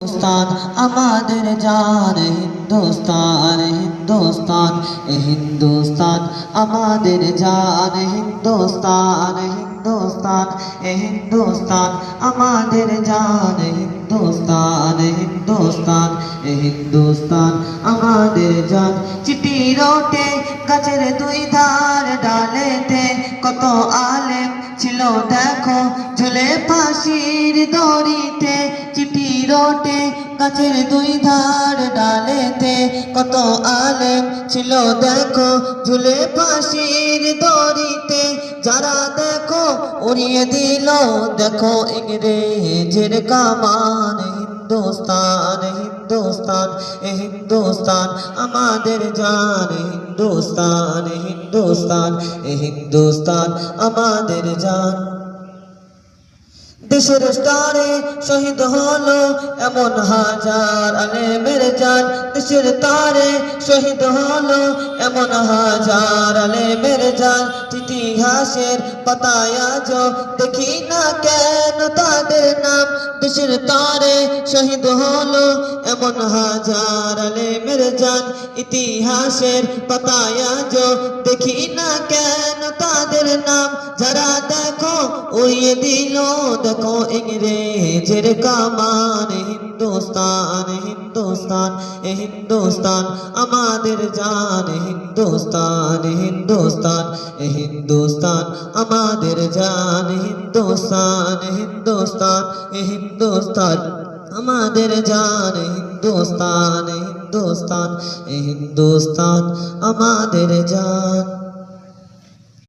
हिंदुस्तान हमारे जान हिंदुस्तान हिंदुस्तान हिंदुस्तान हमारे जान हिंदुस्तान हिंदुस्तान हिंदुस्तान हमारे जान हिंदुस्तान हिंदुस्तान हिंदुस्तान हमारे जान चिट्ठी रोटे गाছের দুই ধার ডালেতে কত আলেম ছিল দেখো ঝুলে ফাঁসির দড়িতে চিঠি রোটে গাছের দুই ধার ডালেতে কত আলেম ছিল দেখো ঝুলে ফাঁসির দড়িতে যারা দেখো উড়িয়ে দিল দেখো ইংরেজের কামান हिंदुस्तान हिंदुस्तान हिंदुस्तान हमारे जान हिंदुस्तान हिंदुस्तान हिंदुस्तान हमारे जान দেশের তারে শহীদ হলো এমন হাজার আলেমের জান দেশের তারে শহীদ হলো এমন হাজার আলেমের জান ইতিহাসের পাতায় আজ দেখি না কেন তাদের নাম দেশের তারে শহীদ হলো এমন হাজার আলেমের জান ইতিহাসের পাতায় আজ দেখি না কেন তাদের নাম যারা দেখো উড়িয়ে দিল দেখো ইংরেজের কামান হিন্দুস্তান হিন্দুস্তান হিন্দুস্তান আমাদের জান হিন্দুস্তান হিন্দুস্তান হিন্দুস্তান আমাদের জান হিন্দুস্তান হিন্দুস্তান হিন্দুস্তান আমাদের জান হিন্দুস্তান হিন্দুস্তান হিন্দুস্তান আমাদের জান।